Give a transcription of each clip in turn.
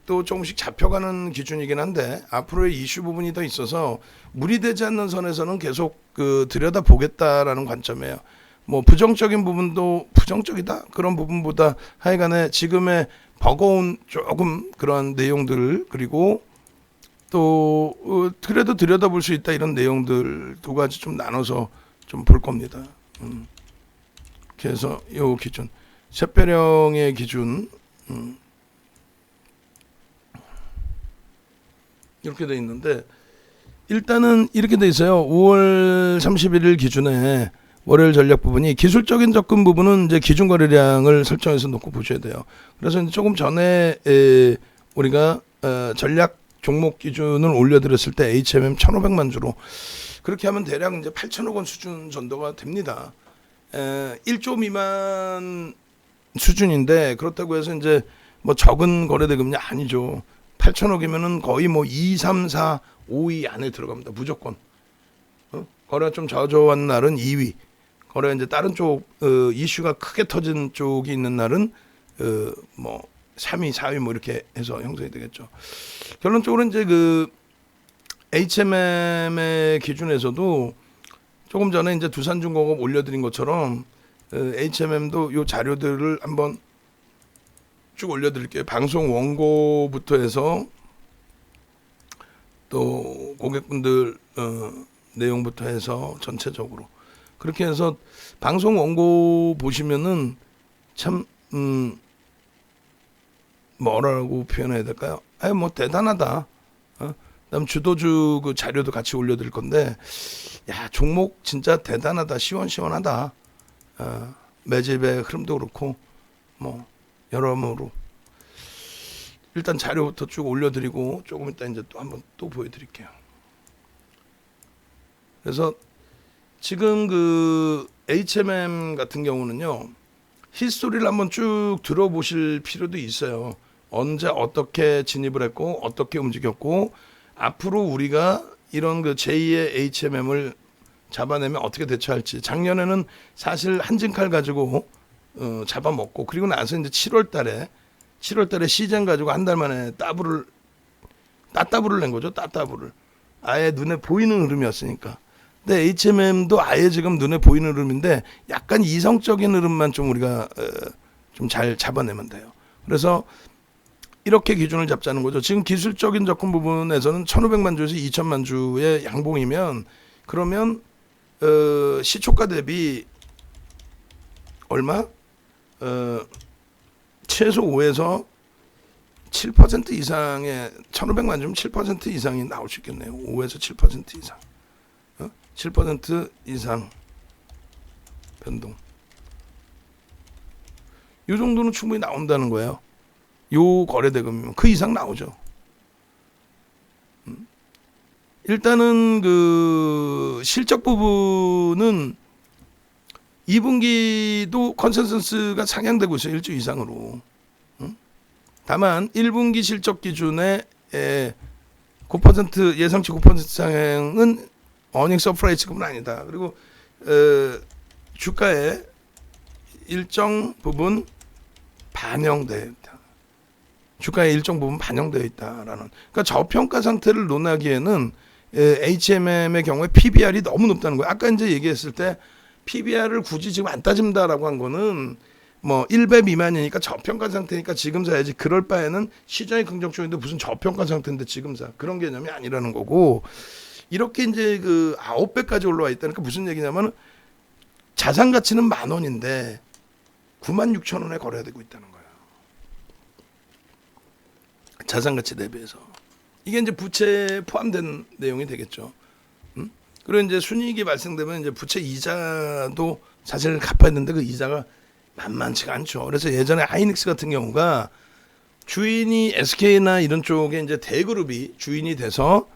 또 조금씩 잡혀가는 기준이긴 한데 앞으로의 이슈 부분이 더 있어서 무리되지 않는 선에서는 계속 들여다 보겠다라는 관점이에요. 뭐 부정적인 부분도 부정적이다 그런 부분보다 하여간에 지금의 버거운 조금 그런 내용들 그리고 또 그래도 들여다볼 수 있다 이런 내용들 두 가지 좀 나눠서 좀 볼 겁니다. 그래서 요 기준 샛별령의 기준 이렇게 돼 있는데 일단은 이렇게 돼 있어요. 5월 31일 기준에 월요일 전략 부분이 기술적인 접근 부분은 이제 기준 거래량을 설정해서 놓고 보셔야 돼요. 그래서 이제 조금 전에 우리가 전략 종목 기준을 올려드렸을 때 HMM 1,500만 주로 그렇게 하면 대략 이제 8천억 원 수준 정도가 됩니다. 1조 미만 수준인데 그렇다고 해서 이제 뭐 적은 거래 대금이 아니죠. 8천억이면은 거의 뭐 2, 3, 4, 5위 안에 들어갑니다. 무조건. 거래가 좀 저조한 날은 2위. 거래가 이제 다른 쪽 이슈가 크게 터진 쪽이 있는 날은 뭐 3위, 4위 뭐 이렇게 해서 형성이 되겠죠. 결론적으로 이제 HMM의 기준에서도 조금 전에 이제 두산중공업 올려드린 것처럼 HMM도 요 자료들을 한번 쭉 올려드릴게요. 방송 원고부터 해서 또 고객분들 내용부터 해서 전체적으로 그렇게 해서 방송 원고 보시면은 참 뭐라고 표현해야 될까요? 뭐 대단하다. 그다음 주도주 그 자료도 같이 올려드릴 건데 야 종목 진짜 대단하다. 시원시원하다. 매집의 흐름도 그렇고 뭐 여러모로 일단 자료부터 쭉 올려드리고 조금 이따 이제 또 한번 또 보여드릴게요. 그래서 지금 HMM 같은 경우는요 히스토리를 한번 쭉 들어보실 필요도 있어요. 언제 어떻게 진입을 했고 어떻게 움직였고 앞으로 우리가 이런 제2의 HMM을 잡아내면 어떻게 대처할지. 작년에는 사실 한진칼 가지고 잡아먹고 그리고 나서 이제 7월달에 시즌 가지고 한 달 만에 따따블을 낸 거죠. 따따블을 아예 눈에 보이는 흐름이었으니까. 근데 HMM도 아예 지금 눈에 보이는 흐름인데 약간 이성적인 흐름만 좀 우리가 좀 잘 잡아내면 돼요. 그래서 이렇게 기준을 잡자는 거죠. 지금 기술적인 접근 부분에서는 1,500만 주에서 2,000만 주의 양봉이면 그러면 시초가 대비 얼마? 최소 5에서 7% 이상의 1,500만 주면 7% 이상이 나올 수 있겠네요. 5에서 7% 이상. 7% 이상 변동. 이 정도는 충분히 나온다는 거예요. 요 거래대금이면 그 이상 나오죠. 일단은 실적 부분은 2분기도 컨센서스가 상향되고 있어요. 1주 이상으로. 다만 1분기 실적 기준에 9% 예상치 9% 상향은 어닝 서프라이즈급은 아니다. 그리고 주가에 일정 부분 반영되어 있다. 주가의 일정 부분 반영되어 있다라는. 그러니까 저평가 상태를 논하기에는 HMM의 경우에 PBR이 너무 높다는 거예요. 아까 이제 얘기했을 때 PBR을 굳이 지금 안 따진다라고 한 거는 뭐 1배 미만이니까 저평가 상태니까 지금 사야지. 그럴 바에는 시장이 긍정적인데 무슨 저평가 상태인데 지금 사. 그런 개념이 아니라는 거고. 이렇게 이제 9배까지 올라와 있다니까 무슨 얘기냐면 자산 가치는 10,000원인데 96,000원에 거래가 되고 있다는 거예요. 자산 가치 대비해서. 이게 이제 부채에 포함된 내용이 되겠죠. 그리고 이제 순이익이 발생되면 이제 부채 이자도 사실 갚아야 되는데 그 이자가 만만치가 않죠. 그래서 예전에 하이닉스 같은 경우가 주인이 SK나 이런 쪽에 이제 대그룹이 주인이 돼서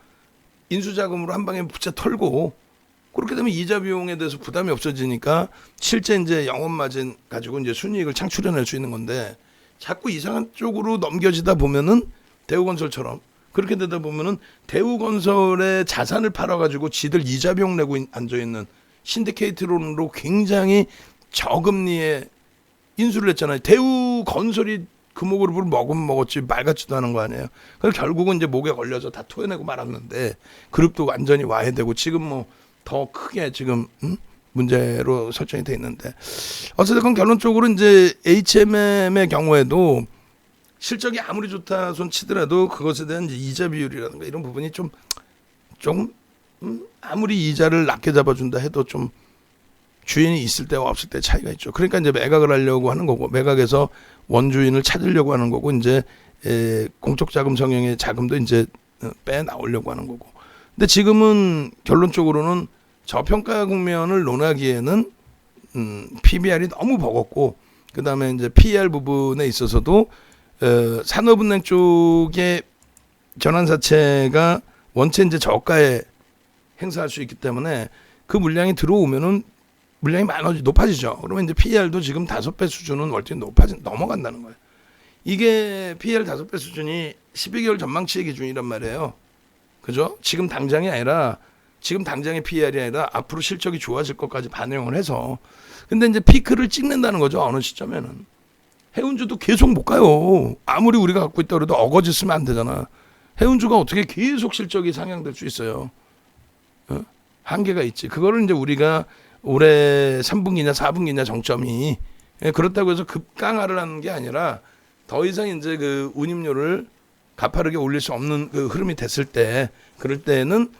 인수자금으로 한 방에 부채 털고 그렇게 되면 이자 비용에 대해서 부담이 없어지니까 실제 이제 영업 마진 가지고 이제 순이익을 창출해낼 수 있는 건데 자꾸 이상한 쪽으로 넘겨지다 보면은 대우건설처럼 그렇게 되다 보면은 대우건설의 자산을 팔아가지고 지들 이자 비용 내고 앉아있는 신디케이트론으로 굉장히 저금리에 인수를 했잖아요. 대우건설이 금호그룹을 먹으면 먹었지 말 같지도 않은 거 아니에요. 그래서 결국은 이제 목에 걸려서 다 토해내고 말았는데 그룹도 완전히 와해되고 지금 뭐 더 크게 지금 문제로 설정이 돼 있는데 어쨌든 결론적으로 이제 HMM의 경우에도 실적이 아무리 좋다 손 치더라도 그것에 대한 이제 이자 비율이라든가 이런 부분이 좀 아무리 이자를 낮게 잡아준다 해도 좀 주인이 있을 때와 없을 때 차이가 있죠. 그러니까 이제 매각을 하려고 하는 거고 매각해서 원주인을 찾으려고 하는 거고 이제 공적 자금 성향의 자금도 이제 빼 나오려고 하는 거고. 근데 지금은 결론적으로는 저평가 국면을 논하기에는 PBR이 너무 버겁고 그다음에 이제 PER 부분에 있어서도 산업은행 쪽의 전환사채가 원체 이제 저가에 행사할 수 있기 때문에 그 물량이 들어오면은 물량이 높아지죠. 그러면 이제 PER도 지금 5배 수준은 월등히 넘어간다는 거예요. 이게 PER 5배 수준이 12개월 전망치의 기준이란 말이에요. 그죠? 지금 당장이 아니라 지금 당장의 PER이 아니라 앞으로 실적이 좋아질 것까지 반영을 해서 근데 이제 피크를 찍는다는 거죠. 어느 시점에는. 해운주도 계속 못 가요. 아무리 우리가 갖고 있다 그래도 어거지 쓰면 안 되잖아. 해운주가 어떻게 계속 실적이 상향될 수 있어요. 한계가 있지. 그거를 이제 우리가 올해 3분기냐 4분기냐 정점이 그렇다고 해서 급강화를 하는 게 아니라 더 이상 이제 그 운임료를 가파르게 올릴 수 없는 그 흐름이 됐을 때 그럴 때는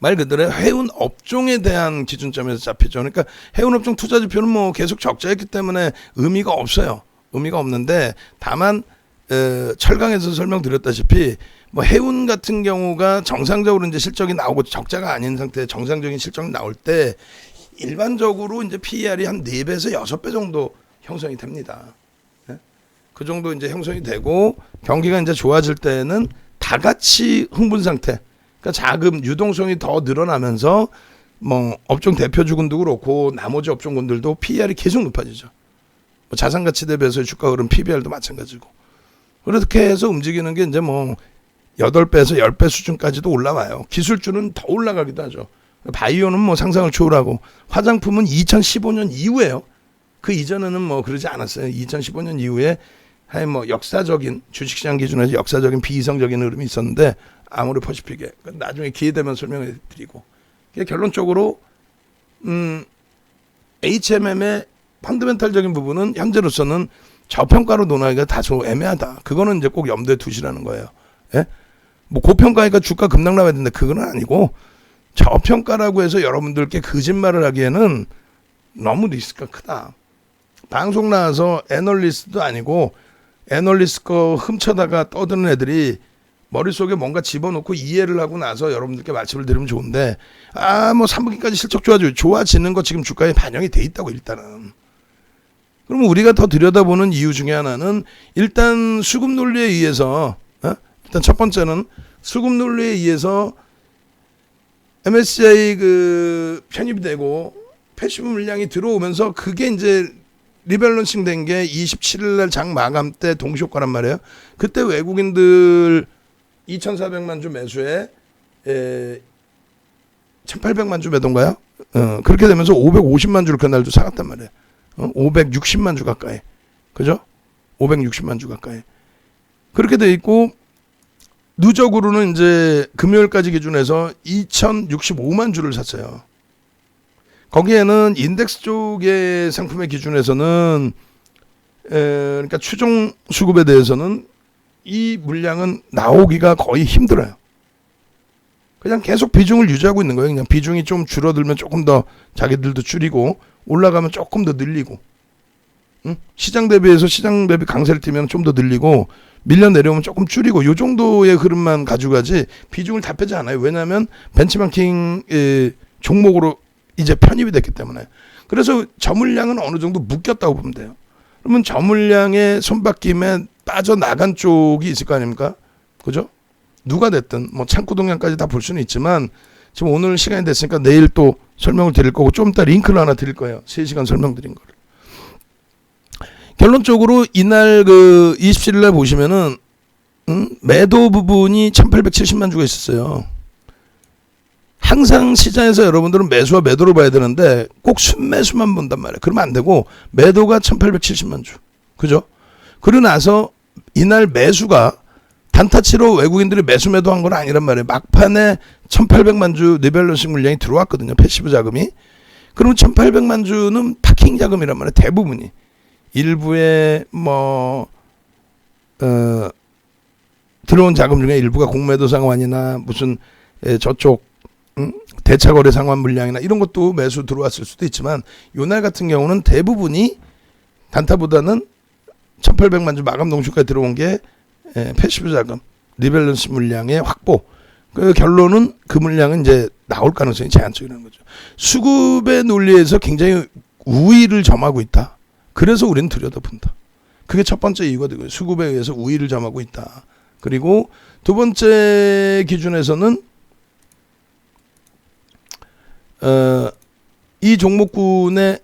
말 그대로 해운 업종에 대한 기준점에서 잡히죠. 그러니까 해운 업종 투자 지표는 뭐 계속 적자였기 때문에 의미가 없어요. 의미가 없는데 다만 철강에서 설명드렸다시피 뭐 해운 같은 경우가 정상적으로 이제 실적이 나오고 적자가 아닌 상태에 정상적인 실적이 나올 때 일반적으로 이제 PER이 한 4배에서 6배 정도 형성이 됩니다. 그 정도 이제 형성이 되고 경기가 이제 좋아질 때는 다 같이 흥분 상태. 그러니까 자금 유동성이 더 늘어나면서 뭐 업종 대표주군도 그렇고 나머지 업종군들도 PER이 계속 높아지죠. 뭐 자산 가치 대비해서의 주가 흐름 PBR도 마찬가지고. 그렇게 해서 움직이는 게 이제 뭐 8배에서 10배 수준까지도 올라와요. 기술주는 더 올라가기도 하죠. 바이오는 뭐 상상을 초월하고 화장품은 2015년 이후에요. 그 이전에는 뭐 그러지 않았어요. 2015년 이후에 한 뭐 역사적인 주식시장 기준에서 역사적인 비이성적인 흐름이 있었는데 아무리 퍼시픽에 나중에 기회 되면 설명해 드리고 결론적으로 HMM의 펀더멘탈적인 부분은 현재로서는 저평가로 논하기가 다소 애매하다. 그거는 이제 꼭 염두에 두시라는 거예요. 예? 뭐 고평가니까 주가 급락 나와야 되는데 그건 아니고 저평가라고 해서 여러분들께 거짓말을 하기에는 너무 리스크가 크다. 방송 나와서 애널리스트도 아니고 애널리스트 거 훔쳐다가 떠드는 애들이 머릿속에 뭔가 집어넣고 이해를 하고 나서 여러분들께 말씀을 드리면 좋은데 뭐 3분기까지 실적 좋아지는 거 지금 주가에 반영이 돼 있다고 일단은. 그러면 우리가 더 들여다보는 이유 중에 하나는 일단 수급 논리에 의해서 일단 첫 번째는 수급 논리에 의해서 MSCI 그 편입이 되고 패시브 물량이 들어오면서 그게 이제 리밸런싱 된 게 27일 날 장 마감 때 동시효과란 말이에요. 그때 외국인들 2,400만 주 매수에 1,800만 주 매도인가요? 그렇게 되면서 550만 주를 그날도 사갔단 말이에요. 560만 주 가까이. 그죠? 560만 주 가까이. 그렇게 돼 있고 누적으로는 이제 금요일까지 기준해서 2,065만 주를 샀어요. 거기에는 인덱스 쪽의 상품의 기준에서는 그러니까 추종 수급에 대해서는 이 물량은 나오기가 거의 힘들어요. 그냥 계속 비중을 유지하고 있는 거예요. 그냥 비중이 좀 줄어들면 조금 더 자기들도 줄이고 올라가면 조금 더 늘리고 시장 대비해서 시장 대비 강세를 띠면 좀 더 늘리고 밀려 내려오면 조금 줄이고 이 정도의 흐름만 가져가지 비중을 다 빼지 않아요. 왜냐하면 벤치마킹 종목으로 이제 편입이 됐기 때문에. 그래서 저 물량은 어느 정도 묶였다고 보면 돼요. 그러면 저 물량의 손바뀜에 빠져나간 쪽이 있을 거 아닙니까? 그죠? 누가 됐든 뭐 창구 동향까지 다 볼 수는 있지만 지금 오늘 시간이 됐으니까 내일 또 설명을 드릴 거고 좀 이따 링크를 하나 드릴 거예요. 3시간 설명드린 거를. 결론적으로 이날 그 27일 날 보시면은 매도 부분이 1870만 주가 있었어요. 항상 시장에서 여러분들은 매수와 매도를 봐야 되는데 꼭 순매수만 본단 말이에요. 그러면 안 되고 매도가 1870만 주. 그죠? 그러고 나서 이날 매수가 단타치로 외국인들이 매도한 건 아니란 말이에요. 막판에 1800만 주 리밸런싱 물량이 들어왔거든요. 패시브 자금이. 그러면 1800만 주는 파킹 자금이란 말이에요. 대부분이. 일부의 들어온 자금 중에 일부가 공매도 상환이나 무슨 저쪽 대차거래 상환 물량이나 이런 것도 매수 들어왔을 수도 있지만 요날 같은 경우는 대부분이 단타보다는 1800만 주 마감 동시까지 들어온 게 패시브 자금, 리밸런스 물량의 확보. 그 결론은 그 물량은 이제 나올 가능성이 제한적이라는 거죠. 수급의 논리에서 굉장히 우위를 점하고 있다. 그래서 우리는 들여다본다. 그게 첫 번째 이유가 되고요. 수급에 의해서 우위를 점하고 있다. 그리고 두 번째 기준에서는 이 종목군의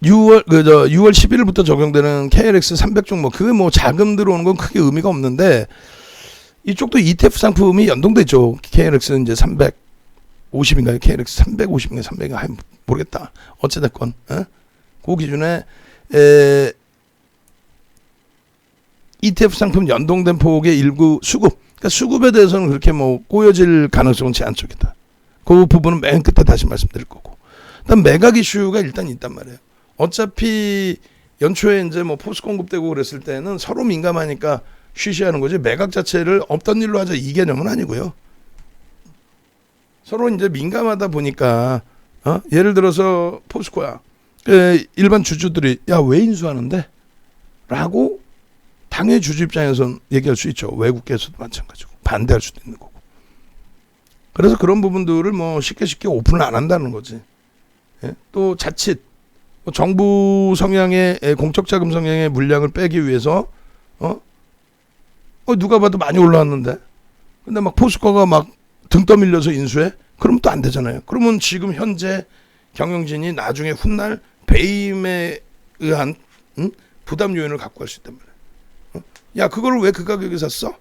6월 11일부터 적용되는 KLX 300 종목, 그게 뭐 자금 들어오는 건 크게 의미가 없는데 이쪽도 ETF 상품이 연동돼 있죠. KLX는 이제 350인가요? KLX 350인가 300인가 모르겠다. 어찌됐건 그 기준에 ETF 상품 연동된 폭의 일부 수급, 그러니까 수급에 대해서는 그렇게 뭐 꼬여질 가능성은 제한적이다. 그 부분은 맨 끝에 다시 말씀드릴 거고. 일단 매각 이슈가 일단 있단 말이에요. 어차피 연초에 이제 뭐 포스 공급되고 그랬을 때는 서로 민감하니까 쉬쉬하는 거지, 매각 자체를 없던 일로 하자 이 개념은 아니고요. 서로 이제 민감하다 보니까 예를 들어서 포스코야, 일반 주주들이 야 왜 인수하는데? 라고 당연히 주주 입장에서는 얘기할 수 있죠. 외국계에서도 마찬가지고 반대할 수도 있는 거고. 그래서 그런 부분들을 뭐 쉽게 오픈을 안 한다는 거지. 또 자칫 정부 성향의 공적 자금 성향의 물량을 빼기 위해서 누가 봐도 많이 올라왔는데 근데 막 포스코가 막 등 떠밀려서 인수해? 그러면 또 안 되잖아요. 그러면 지금 현재 경영진이 나중에 훗날 배임에 의한 부담 요인을 갖고 갈 수 있단 말이에요. 야 그걸 왜 그 가격에 샀어?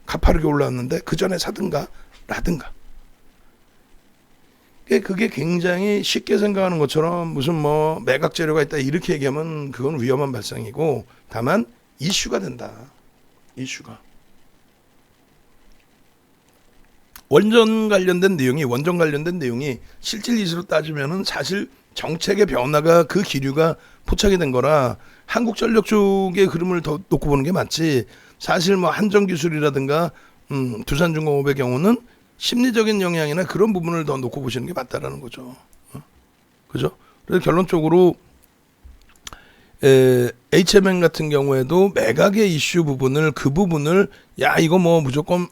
가파르게 올라왔는데 그 전에 사든가 라든가. 그게 굉장히 쉽게 생각하는 것처럼 무슨 뭐 매각 재료가 있다 이렇게 얘기하면 그건 위험한 발상이고, 다만 이슈가 된다. 이슈가. 원전 관련된 내용이 실질 이슈로 따지면은 사실 정책의 변화가 그 기류가 포착이 된 거라 한국전력 쪽의 흐름을 더 놓고 보는 게 맞지, 사실 뭐 한전기술이라든가 두산중공업의 경우는 심리적인 영향이나 그런 부분을 더 놓고 보시는 게 맞다라는 거죠. 그죠? 그래서 결론적으로 HMM 같은 경우에도 매각의 이슈 부분을, 그 부분을 야 이거 뭐 무조건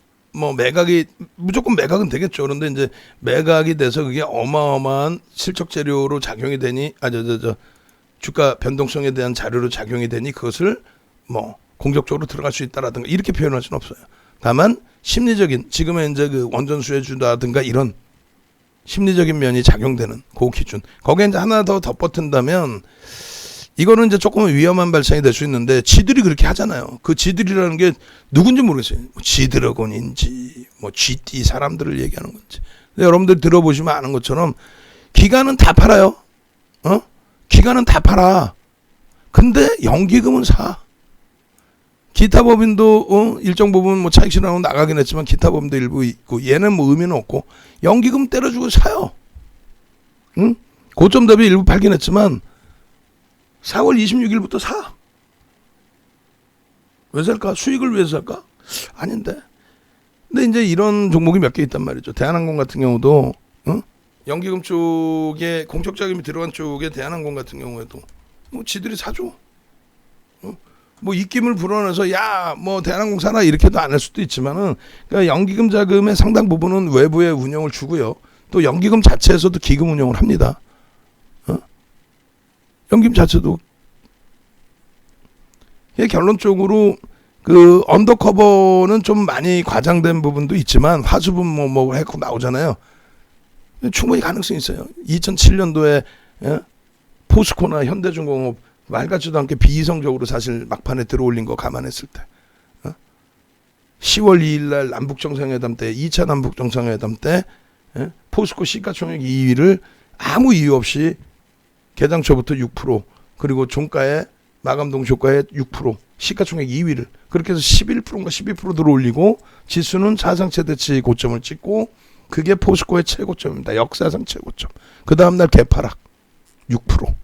매각은 되겠죠. 그런데 이제 매각이 돼서 그게 어마어마한 실적 재료로 작용이 되니 주가 변동성에 대한 자료로 작용이 되니 그것을 뭐 공격적으로 들어갈 수 있다라든가 이렇게 표현할 수는 없어요. 다만 심리적인, 지금의 이제 그 원전 수혜주라든가 이런 심리적인 면이 작용되는 그 기준, 거기에 이제 하나 더 덧붙인다면 이거는 이제 조금 위험한 발상이 될 수 있는데, 지들이 그렇게 하잖아요. 그 지들이라는 게 누군지 모르겠어요. 뭐 지드래곤인지 뭐 GT 사람들을 얘기하는 건지. 근데 여러분들 들어보시면 아는 것처럼 기간은 다 팔아요. 기간은 다 팔아. 근데 연기금은 사. 기타 법인도 일정 부분 뭐 차익 실현하고 나가긴 했지만 기타 법인도 일부 있고, 얘는 뭐 의미는 없고 연기금 때려주고 사요. 고점 대비 일부 팔긴 했지만 4월 26일부터 사. 왜 살까? 수익을 위해서 살까? 아닌데. 근데 이제 이런 종목이 몇 개 있단 말이죠. 대한항공 같은 경우도 연기금 쪽에 공적 자금이 들어간 쪽에 대한항공 같은 경우에도 뭐 지들이 사줘. 뭐 입김을 불어넣어서 야 뭐 대한항공 사라 이렇게도 안 할 수도 있지만은, 그러니까 연기금 자금의 상당 부분은 외부에 운영을 주고요. 또 연기금 자체에서도 기금 운영을 합니다. 연기금 자체도. 결론적으로 그 언더커버는 좀 많이 과장된 부분도 있지만 화수분 뭐 해고 나오잖아요. 충분히 가능성이 있어요. 2007년도에 포스코나 현대중공업 말 같지도 않게 비이성적으로 사실 막판에 들어올린 거 감안했을 때 10월 2일 날 남북정상회담 때, 2차 남북정상회담 때 포스코 시가총액 2위를 아무 이유 없이 개당 초부터 6%, 그리고 종가에 마감동 종가에 6%, 시가총액 2위를 그렇게 해서 11%인가 12% 들어올리고 지수는 사상 최대치 고점을 찍고 그게 포스코의 최고점입니다. 역사상 최고점. 그 다음날 개파락 6%.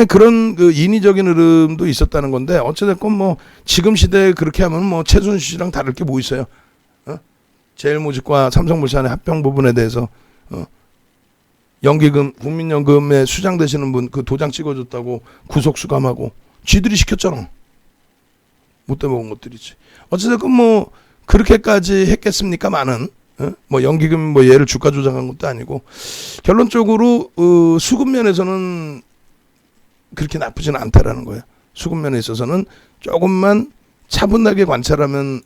그런 그 인위적인 흐름도 있었다는 건데 어찌됐건 뭐 지금 시대에 그렇게 하면 뭐 최순실 씨랑 다를 게 뭐 있어요? 제일모직과 삼성물산의 합병 부분에 대해서 연기금 국민연금에 수장되시는 분 그 도장 찍어줬다고 구속 수감하고 쥐들이 시켰잖아. 못돼 먹은 것들이지. 어찌됐건 뭐 그렇게까지 했겠습니까? 많은 뭐 연기금 뭐 얘를 주가 조작한 것도 아니고 결론적으로 수급 면에서는 그렇게 나쁘지는 않다라는 거예요. 수급 면에 있어서는 조금만 차분하게 관찰하면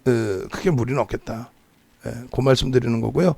크게 무리는 없겠다. 그 말씀 드리는 거고요.